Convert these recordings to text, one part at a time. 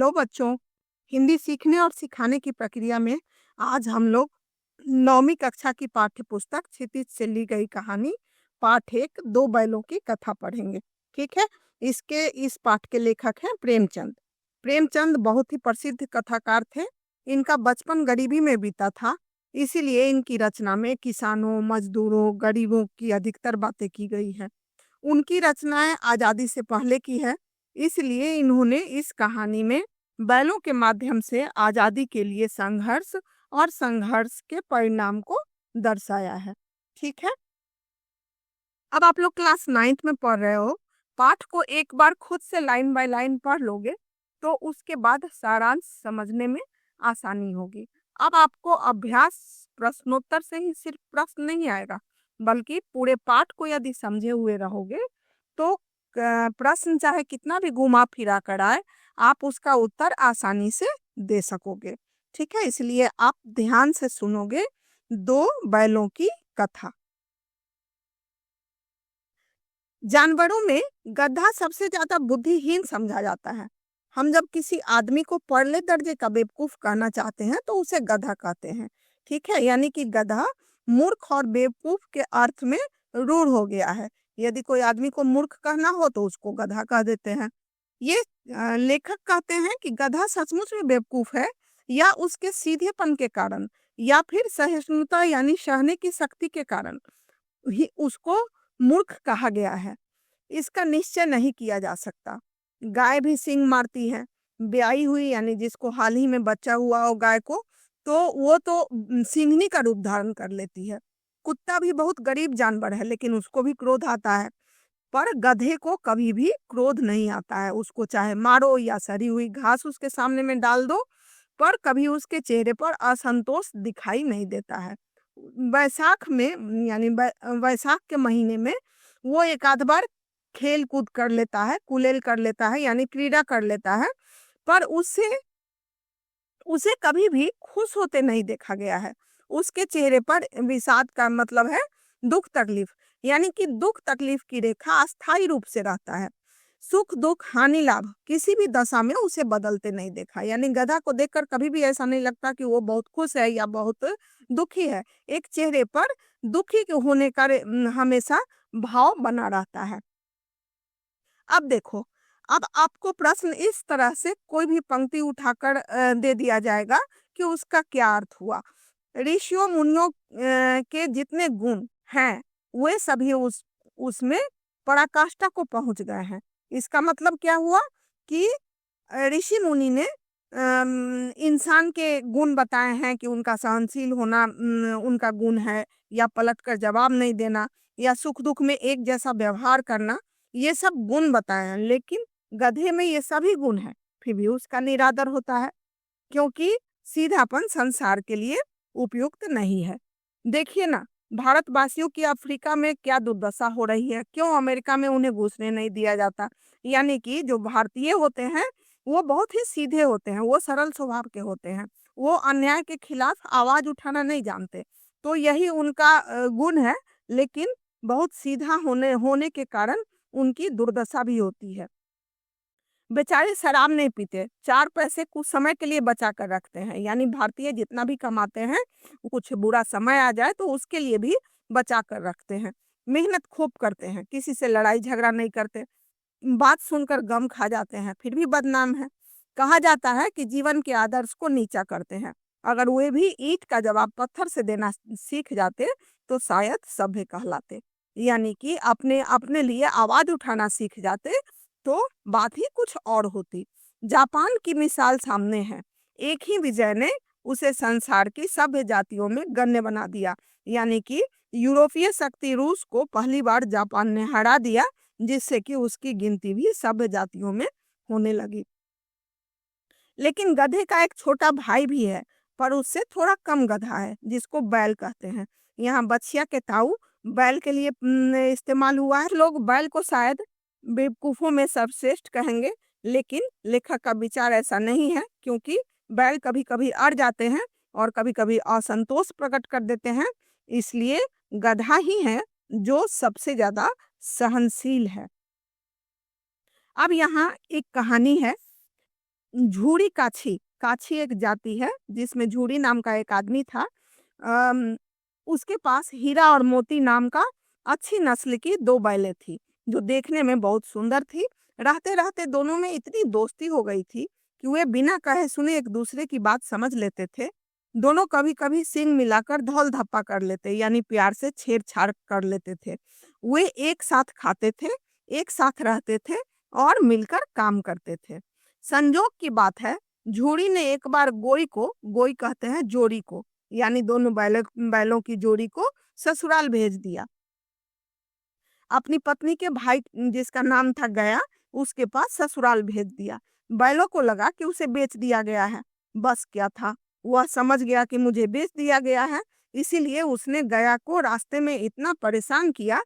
Hello बच्चों। हिंदी सीखने और सिखाने की प्रक्रिया में आज हम लोग 9वीं कक्षा की पाठ्य पुस्तक क्षितिज से ली गई कहानी पाठ एक दो बैलों की कथा पढ़ेंगे। ठीक है। इस पाठ के लेखक हैं प्रेमचंद। प्रेमचंद बहुत ही प्रसिद्ध कथाकार थे। इनका बचपन गरीबी में बीता था, इसीलिए इनकी रचना में किसानों, मजदूरों, गरीबों की अधिकतर बातें की गई हैं। उनकी रचनाएं आजादी से पहले की है, इसलिए इन्होंने इस कहानी में बैलों के माध्यम से आजादी के लिए संघर्ष और संघर्ष के परिणाम को दर्शाया है। ठीक है। अब आप लोग क्लास 9th में पढ़ रहे हो। पाठ को एक बार खुद से लाइन बाय लाइन पढ़ लोगे तो उसके बाद सारांश समझने में आसानी होगी। अब आपको अभ्यास प्रश्नोत्तर से ही सिर्फ प्रश्न नहीं आएगा, बल्कि पूरे पाठ को यदि समझे हुए रहोगे तो प्रश्न चाहे कितना भी घुमा फिरा कर आए, आप उसका उत्तर आसानी से दे सकोगे। ठीक है, इसलिए आप ध्यान से सुनोगे। दो बैलों की कथा। जानवरों में गधा सबसे ज्यादा बुद्धिहीन समझा जाता है। हम जब किसी आदमी को परले दर्जे का बेवकूफ कहना चाहते हैं तो उसे गधा कहते हैं। ठीक है, यानी कि गधा मूर्ख और बेवकूफ के अर्थ में रूढ़ हो गया है। यदि कोई आदमी को मूर्ख कहना हो तो उसको गधा कह देते हैं। ये लेखक कहते हैं कि गधा सचमुच में बेवकूफ है, या उसके सीधेपन के कारण, या फिर सहिष्णुता यानी सहने की शक्ति के कारण ही उसको मूर्ख कहा गया है। इसका निश्चय नहीं किया जा सकता। गाय भी सींग मारती है। ब्याई हुई यानी जिसको हाल ही में बच्चा हुआ हो गाय को, तो वो तो सिंघनी का रूप धारण कर लेती है। कुत्ता भी बहुत गरीब जानवर है, लेकिन उसको भी क्रोध आता है। पर गधे को कभी भी क्रोध नहीं आता है। उसको चाहे मारो या सड़ी हुई घास उसके सामने में डाल दो, पर कभी उसके चेहरे पर असंतोष दिखाई नहीं देता है। वैशाख में यानी वैशाख के महीने में वो एक आध बार खेल कूद कर लेता है, कुलेल कर लेता है, यानी क्रीड़ा कर लेता है, पर उससे उसे कभी भी खुश होते नहीं देखा गया है। उसके चेहरे पर विषाद का मतलब है दुख तकलीफ, यानी कि दुख तकलीफ की रेखा अस्थायी रूप से रहता है। सुख दुख हानि लाभ किसी भी दशा में उसे बदलते नहीं देखा। यानी गधा को देखकर कभी भी ऐसा नहीं लगता कि वो बहुत खुश है या बहुत दुखी है। एक चेहरे पर दुखी होने का हमेशा भाव बना रहता है। अब देखो, अब आपको प्रश्न इस तरह से कोई भी पंक्ति उठाकर दे दिया जाएगा कि उसका क्या अर्थ हुआ। ऋषियों मुनियों के जितने गुण हैं वे सभी उसमें पराकाष्ठा को पहुंच गए हैं। इसका मतलब क्या हुआ कि ऋषि मुनि ने इंसान के गुण बताए हैं कि उनका सहनशील होना उनका गुण है, या पलट कर जवाब नहीं देना, या सुख दुख में एक जैसा व्यवहार करना, ये सब गुण बताए हैं। लेकिन गधे में ये सभी गुण हैं, फिर भी उसका निरादर होता है, क्योंकि सीधापन संसार के लिए उपयुक्त नहीं है। देखिए ना, भारतवासियों की अफ्रीका में क्या दुर्दशा हो रही है। क्यों अमेरिका में उन्हें घुसने नहीं दिया जाता। यानी कि जो भारतीय होते हैं वो बहुत ही सीधे होते हैं, वो सरल स्वभाव के होते हैं, वो अन्याय के खिलाफ आवाज उठाना नहीं जानते। तो यही उनका गुण है, लेकिन बहुत सीधा होने के कारण उनकी दुर्दशा भी होती है। बेचारे शराब नहीं पीते, 4 पैसे कुछ समय के लिए बचा कर रखते हैं। यानी भारतीय जितना भी कमाते हैं, कुछ बुरा समय आ जाए तो उसके लिए भी बचा कर रखते हैं। मेहनत खूब करते हैं, किसी से लड़ाई झगड़ा नहीं करते। बात सुनकर गम खा जाते हैं, फिर भी बदनाम है। कहा जाता है कि जीवन के आदर्श को नीचा करते हैं। अगर वे भी ईंट का जवाब पत्थर से देना सीख जाते तो शायद सभ्य कहलाते। यानी कि अपने अपने लिए आवाज उठाना सीख जाते तो बात ही कुछ और होती। जापान की मिसाल सामने है। एक ही विजय ने उसे संसार की सभ्य जातियों में गण्य बना दिया। यानी कि यूरोपीय शक्ति रूस को पहली बार जापान ने हरा दिया, जिससे कि उसकी गिनती भी सभ्य जातियों में होने लगी। लेकिन गधे का एक छोटा भाई भी है, पर उससे थोड़ा कम गधा है, जिसको बैल कहते हैं। यहाँ बछिया के ताऊ बैल के लिए इस्तेमाल हुआ है। लोग बैल को शायद बेवकूफों में सर्वश्रेष्ठ कहेंगे, लेकिन लेखक का विचार ऐसा नहीं है, क्योंकि बैल कभी कभी अड़ जाते हैं और कभी कभी असंतोष प्रकट कर देते हैं। इसलिए गधा ही है जो सबसे ज्यादा सहनशील है। अब यहाँ एक कहानी है। झूरी काछी, काछी एक जाति है जिसमें झूरी नाम का एक आदमी था। अम, उसके पास हीरा और मोती नाम का अच्छी नस्ल की 2 बैलें थी, जो देखने में बहुत सुंदर थी। रहते-रहते दोनों में इतनी दोस्ती हो गई थी कि वे बिना कहे सुने एक-दूसरे की बात समझ लेते थे। दोनों कभी-कभी सींग मिलाकर धौल-धप्पा कर लेते, यानी प्यार से छेड़-छाड़ कर लेते थे। वे एक साथ खाते थे, एक साथ रहते थे और मिलकर काम करते थे। संजोग की बात है, झूरी ने एक बार गोई कहते हैं जोड़ी को, यानी दोनों बैलों की जोड़ी को ससुराल भेज दिया। अपनी पत्नी के भाई जिसका नाम था गया, उसके पास ससुराल भेज दिया। बैलों को लगा कि उसे बेच दिया गया है। बस क्या था, वह समझ गया कि मुझे बेच दिया गया है, इसीलिए उसने गया को रास्ते में इतना परेशान किया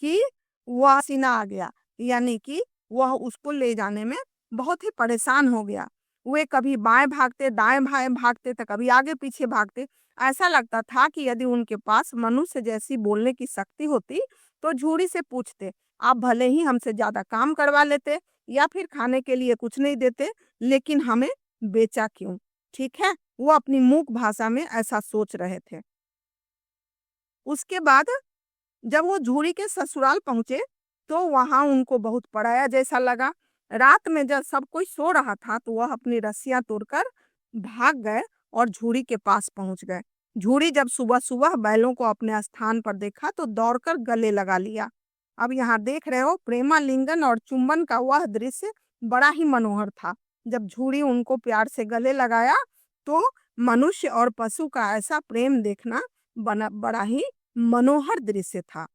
कि वह सीना आ गया, यानी कि वह उसको ले जाने में बहुत ही परेशान हो गया। वे कभी बाएं भागते, दाएं बाएं भागते तो कभी आगे पीछे भागते। ऐसा लगता था कि यदि उनके पास मनुष्य जैसी बोलने की शक्ति होती तो झूरी से पूछते, आप भले ही हमसे ज्यादा काम करवा लेते या फिर खाने के लिए कुछ नहीं देते, लेकिन हमें बेचा क्यों? ठीक है, वो अपनी मूक भाषा में ऐसा सोच रहे थे। उसके बाद जब वो झूरी के ससुराल पहुंचे तो वहां उनको बहुत पराया जैसा लगा। रात में जब सब कोई सो रहा था तो वह अपनी रस्सियां तोड़कर भाग गए और झूरी के पास पहुंच गए। झूरी जब सुबह सुबह बैलों को अपने स्थान पर देखा तो दौड़कर गले लगा लिया। अब यहाँ देख रहे हो, प्रेमालिंगन और चुंबन का वह दृश्य बड़ा ही मनोहर था। जब झूरी उनको प्यार से गले लगाया तो मनुष्य और पशु का ऐसा प्रेम देखना बड़ा ही मनोहर दृश्य था।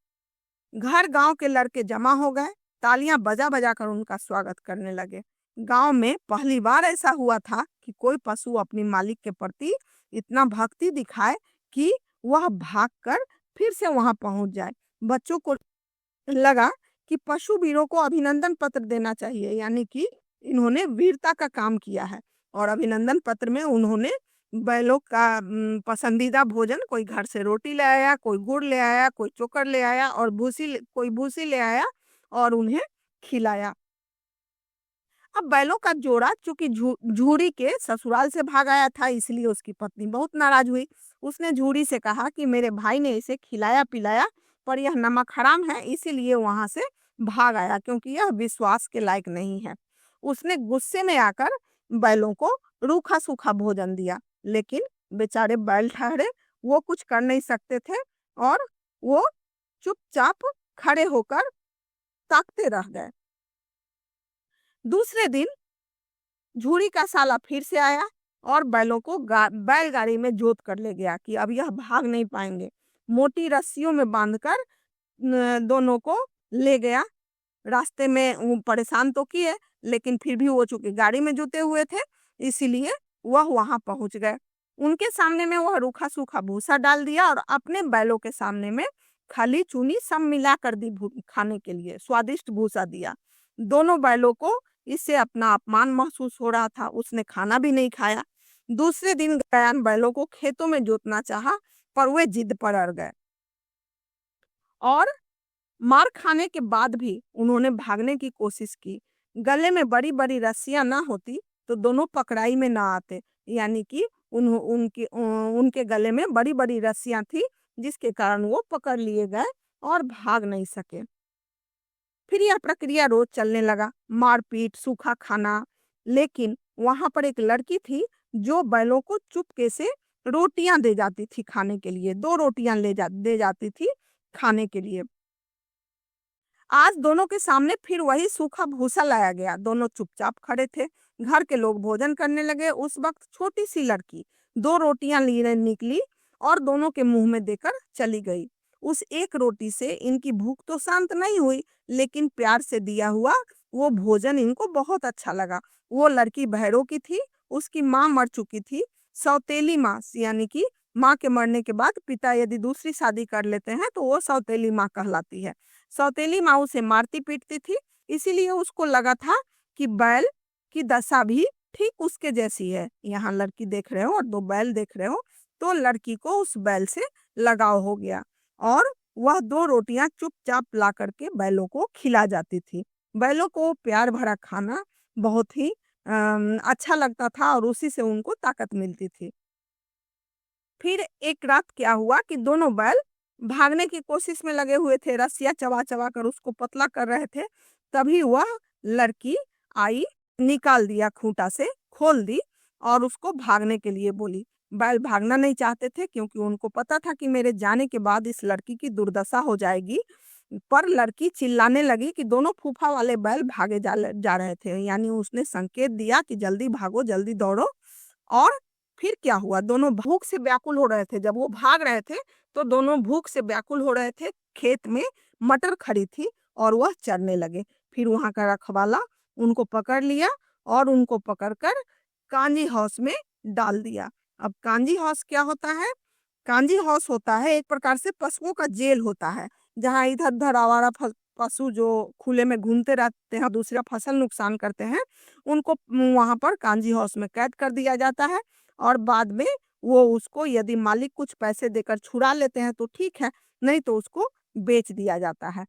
घर गांव के लड़के जमा हो गए, तालियां बजा बजा कर उनका स्वागत करने लगे। गांव में पहली बार ऐसा हुआ था कि कोई पशु अपनी मालिक के प्रति इतना भक्ति दिखाए कि वह भागकर फिर से वहां पहुंच जाए। बच्चों को लगा कि पशु वीरों को अभिनंदन पत्र देना चाहिए, यानी कि इन्होंने वीरता का काम किया है। और अभिनंदन पत्र में उन्होंने बैलों का पसंदीदा भोजन, कोई घर से रोटी ले आया, कोई गुड़ ले आया, कोई चोकर ले आया और कोई भूसी ले आया और उन्हें खिलाया। अब बैलों का जोड़ा चूंकि झूरी के ससुराल से भाग आया था, इसलिए उसकी पत्नी बहुत नाराज हुई। उसने झूरी से कहा कि मेरे भाई ने इसे खिलाया पिलाया, पर यह नमक हराम है, इसीलिए वहां से भाग आया, क्योंकि यह विश्वास के लायक नहीं है। उसने गुस्से में आकर बैलों को रूखा सूखा भोजन दिया, लेकिन बेचारे बैल ठहरे, वो कुछ कर नहीं सकते थे और वो चुपचाप खड़े होकर ताकते रह गए। दूसरे दिन झूरी का साला फिर से आया और बैलों को बैलगाड़ी में जोत कर ले गया कि अब यह भाग नहीं पाएंगे। मोटी रस्सियों में बांधकर दोनों को ले गया। रास्ते में वो परेशान तो किए, लेकिन फिर भी वो चूंकि गाड़ी में जुटे हुए थे, इसीलिए वह वहां पहुंच गए। उनके सामने में वह रूखा सूखा भूसा डाल दिया और अपने बैलों के सामने में खली चूनी सब मिला कर दी, खाने के लिए स्वादिष्ट भूसा दिया। दोनों बैलों को इससे अपना अपमान महसूस हो रहा था, उसने खाना भी नहीं खाया। दूसरे दिन गयान बैलों को खेतों में जोतना चाहा, पर वे जिद पर अड़ गए और मार खाने के बाद भी उन्होंने भागने की कोशिश की। गले में बड़ी बड़ी रस्सियां ना होती तो दोनों पकड़ाई में ना आते, यानी कि उनके गले में बड़ी बड़ी रस्सियां थी, जिसके कारण वो पकड़ लिए गए और भाग नहीं सके। फिर यह प्रक्रिया रोज चलने लगा, मारपीट, सूखा खाना। लेकिन वहां पर एक लड़की थी जो बैलों को चुपके से रोटियां दे जाती थी खाने के लिए। 2 रोटियां दे जाती थी खाने के लिए। आज दोनों के सामने फिर वही सूखा भूसा लाया गया। दोनों चुपचाप खड़े थे। घर के लोग भोजन करने लगे। उस वक्त छोटी सी लड़की 2 रोटियां लिए निकली और दोनों के मुंह में देकर चली गई। उस एक रोटी से इनकी भूख तो शांत नहीं हुई, लेकिन प्यार से दिया हुआ वो भोजन इनको बहुत अच्छा लगा। वो लड़की बहरों की थी, उसकी माँ मर चुकी थी। सौतेली माँ, यानी कि माँ के मरने के बाद पिता यदि दूसरी शादी कर लेते हैं तो वो सौतेली माँ कहलाती है। सौतेली माँ उसे मारती पीटती थी, इसीलिए उसको लगा था कि बैल की दशा भी ठीक उसके जैसी है। यहाँ लड़की देख रहे हो और 2 बैल देख रहे हो, तो लड़की को उस बैल से लगाव हो गया और वह 2 रोटियां चुपचाप ला करके बैलों को खिला जाती थी। बैलों को प्यार भरा खाना बहुत ही अच्छा लगता था और उसी से उनको ताकत मिलती थी। फिर एक रात क्या हुआ कि दोनों बैल भागने की कोशिश में लगे हुए थे, रस्सियाँ चबा-चबा कर उसको पतला कर रहे थे। तभी वह लड़की आई, निकाल दिया खूँटा से, खोल दी और उसको भागने के लिए बोली। बैल भागना नहीं चाहते थे क्योंकि उनको पता था कि मेरे जाने के बाद इस लड़की की दुर्दशा हो जाएगी। पर लड़की चिल्लाने लगी कि दोनों फूफा वाले बैल भागे जा रहे थे। यानी उसने संकेत दिया कि जल्दी भागो, जल्दी दौड़ो। और फिर क्या हुआ, दोनों भूख से व्याकुल हो रहे थे। जब वो भाग रहे थे, तो दोनों भूख से व्याकुल हो रहे थे। खेत में मटर खड़ी थी और वह चरने लगे। फिर वहाँ का रखवाला उनको पकड़ लिया और उनको पकड़कर कांजी हाउस में डाल दिया। अब कांजी हाउस क्या होता है? कांजी हाउस होता है एक प्रकार से पशुओं का जेल होता है, जहाँ इधर-उधर आवारा पशु जो खुले में घूमते रहते हैं, दूसरा फसल नुकसान करते हैं, उनको वहाँ पर कांजी हाउस में कैद कर दिया जाता है और बाद में वो उसको यदि मालिक कुछ पैसे देकर छुड़ा लेते हैं तो ठीक है, नहीं तो उसको बेच दिया जाता है।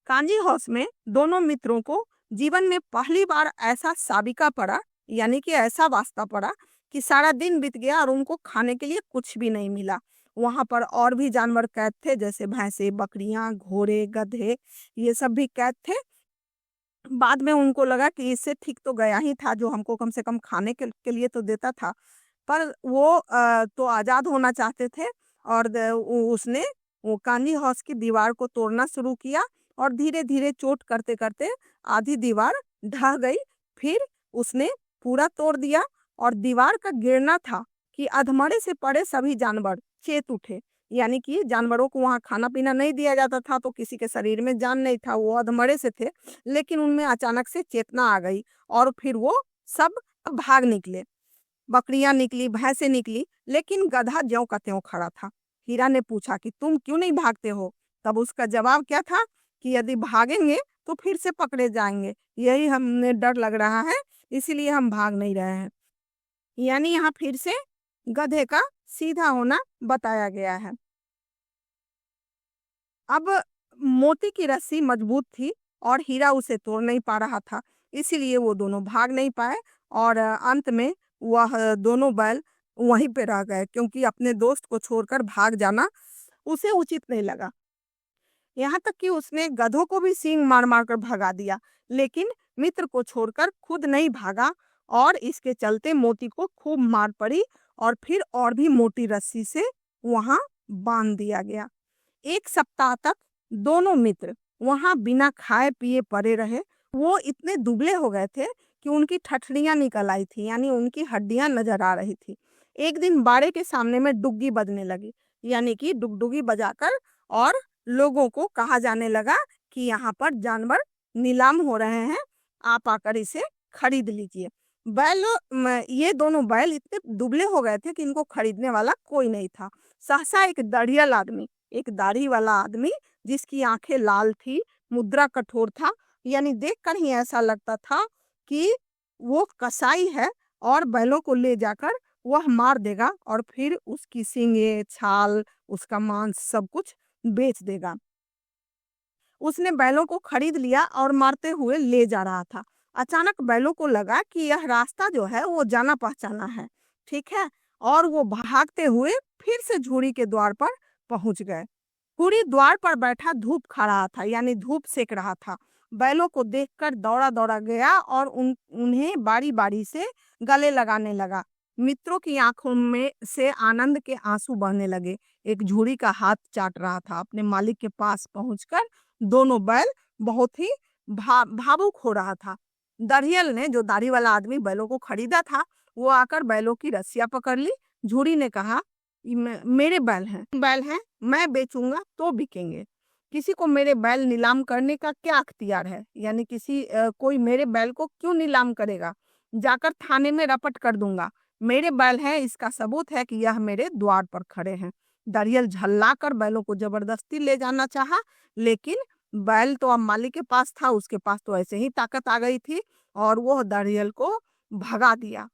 कांजी हाउस में दोनों मित्रों को जीवन में पहली बार ऐसा साबिका पड़ा, यानी कि ऐसा वास्ता पड़ा कि सारा दिन बीत गया और उनको खाने के लिए कुछ भी नहीं मिला। वहां पर और भी जानवर कैद थे, जैसे भैंसे, बकरियां, घोड़े, गधे, ये सब भी कैद थे। बाद में उनको लगा कि इससे ठीक तो गया ही था, जो हमको कम से कम खाने के लिए तो देता था। पर वो तो आज़ाद होना चाहते थे और उसने वो कान्ही हाउस की दीवार को तोड़ना शुरू किया और धीरे-धीरे चोट करते-करते आधी दीवार ढह गई। फिर उसने पूरा तोड़ दिया और दीवार का गिरना था कि अधमरे से पड़े सभी जानवर चेत उठे। यानी कि जानवरों को वहाँ खाना-पीना नहीं दिया जाता था, तो किसी के शरीर में जान नहीं था, वो अधमरे से थे। लेकिन उनमें अचानक से चेतना आ गई और फिर वो सब भाग निकले। बकरियां निकली, भैंसें निकली, लेकिन गधा ज्यों का त्यों खड़ा था। हीरा ने पूछा कि तुम क्यों नहीं भागते हो? तब उसका जवाब क्या था कि यदि भागेंगे तो फिर से पकड़े जाएंगे, यही हमें डर लग रहा है, इसीलिए हम भाग नहीं रहे हैं। यानी यहाँ फिर से गधे का सीधा होना बताया गया है। अब मोती की रस्सी मजबूत थी और हीरा उसे तोड़ नहीं पा रहा था, इसीलिए वो दोनों भाग नहीं पाए और अंत में वह दोनों बैल वहीं पे रह गए, क्योंकि अपने दोस्त को छोड़कर भाग जाना उसे उचित नहीं लगा। यहाँ तक कि उसने गधों को भी सींग मार मार कर भगा दिया, लेकिन मित्र को छोड़कर खुद नहीं भागा और इसके चलते मोती को खूब मार पड़ी और फिर और भी मोटी रस्सी से वहां बांध दिया गया। 1 सप्ताह तक दोनों मित्र वहां बिना खाए पिए पड़े रहे। वो इतने दुबले हो गए थे कि उनकी ठठड़ियां निकल आई थी, यानी उनकी हड्डियां नजर आ रही थी। एक दिन बाड़े के सामने में डुग्गी बजने लगी, यानी कि डुगडुगी बजाकर, और लोगों को कहा जाने लगा कि यहाँ पर जानवर नीलाम हो रहे हैं, आप आकर इसे खरीद लीजिए। ये दोनों बैल इतने दुबले हो गए थे कि इनको खरीदने वाला कोई नहीं था। सहसा एक दाढ़ी वाला आदमी, जिसकी आंखें लाल थी, मुद्रा कठोर था, यानी देखकर ही ऐसा लगता था कि वो कसाई है और बैलों को ले जाकर वह मार देगा और फिर उसकी सींगे, छाल, उसका मांस सब कुछ बेच देगा। उसने बैलों को खरीद लिया और मारते हुए ले जा रहा था। अचानक बैलों को लगा कि यह रास्ता जो है वो जाना पहचाना है, ठीक है, और वो भागते हुए फिर से झूड़ी के द्वार पर पहुंच गए। पूरी द्वार पर बैठा धूप खा रहा था, यानी धूप सेक रहा था। बैलों को देखकर दौड़ा दौड़ा गया और उन्हें बारी बारी से गले लगाने लगा। मित्रों की आंखों में से आनंद के आंसू बहने लगे। एक झूड़ी का हाथ चाट रहा था। अपने मालिक के पास पहुंचकर दोनों बैल बहुत ही भावुक हो रहा था। दरियल ने, जो दाढ़ी वाला आदमी बैलों को खरीदा था, वो आकर बैलों की रस्सियां पकड़ ली। झूड़ी ने कहा, मेरे बैल हैं, मैं बेचूंगा तो बिकेंगे। किसी को मेरे बैल नीलाम करने का क्या अख्तियार है? यानी कोई मेरे बैल को क्यों नीलाम करेगा? जाकर थाने में रपट कर दूंगा। मेरे बैल हैं, इसका सबूत है कि यह मेरे द्वार पर खड़े हैं। दरियल झल्ला कर बैलों को जबरदस्ती ले जाना चाहा, लेकिन बैल तो अब मालिक के पास था, उसके पास तो ऐसे ही ताकत आ गई थी और वो दरियल को भगा दिया।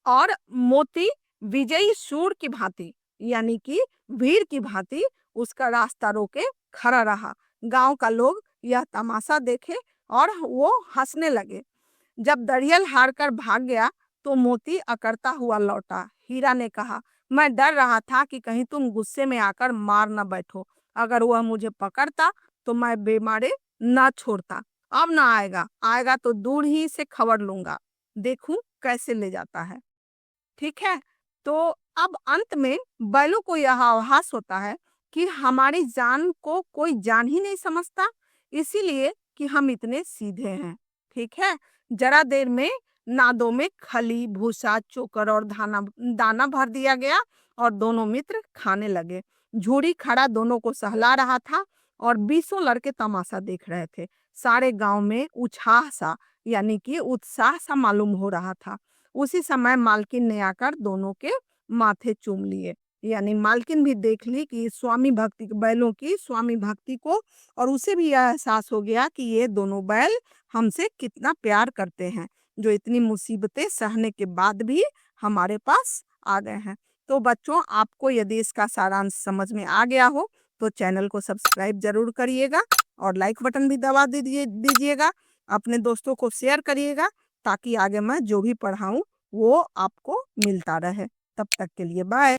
और मोती विजयी शूर की भांति, यानी कि वीर की भांति, उसका रास्ता रोके खड़ा रहा। गांव का लोग यह तमाशा देखे और वो हंसने लगे। जब दरियल हार कर भाग गया तो मोती अकड़ता हुआ लौटा। हीरा ने कहा, मैं डर रहा था कि कहीं तुम गुस्से में आकर मार न बैठो। अगर वह मुझे पकड़ता तो मैं बेमारे न छोड़ता। अब ना आएगा, आएगा तो दूर ही से खबर लूंगा, देखूं कैसे ले जाता है। ठीक है। तो अब अंत में बैलों को यह आभास होता है कि हमारी जान को कोई जान ही नहीं समझता, इसीलिए कि हम इतने सीधे हैं। ठीक है। जरा देर में नादों में खली, भूसा, चोकर और दाना दाना भर दिया गया और दोनों मित्र खाने लगे। झूरी खड़ा दोनों को सहला रहा था और 20 लड़के तमाशा देख रहे थे। सारे गांव में उछाह सा, यानी कि उत्साह सा मालूम हो रहा था। उसी समय मालकिन ने आकर दोनों के माथे चूम लिए। यानी मालकिन भी देख ली कि स्वामी भक्ति, बैलों की स्वामी भक्ति को, और उसे भी यह एहसास हो गया कि ये दोनों बैल हमसे कितना प्यार करते हैं, जो इतनी मुसीबतें सहने के बाद भी हमारे पास आ गए हैं। तो बच्चों, आपको यदि इसका सारांश समझ में आ गया हो तो चैनल को सब्सक्राइब जरूर करिएगा और लाइक बटन भी दबा दीजिएगा। अपने दोस्तों को शेयर करिएगा ताकि आगे मैं जो भी पढ़ाऊं वो आपको मिलता रहे। तब तक के लिए बाय।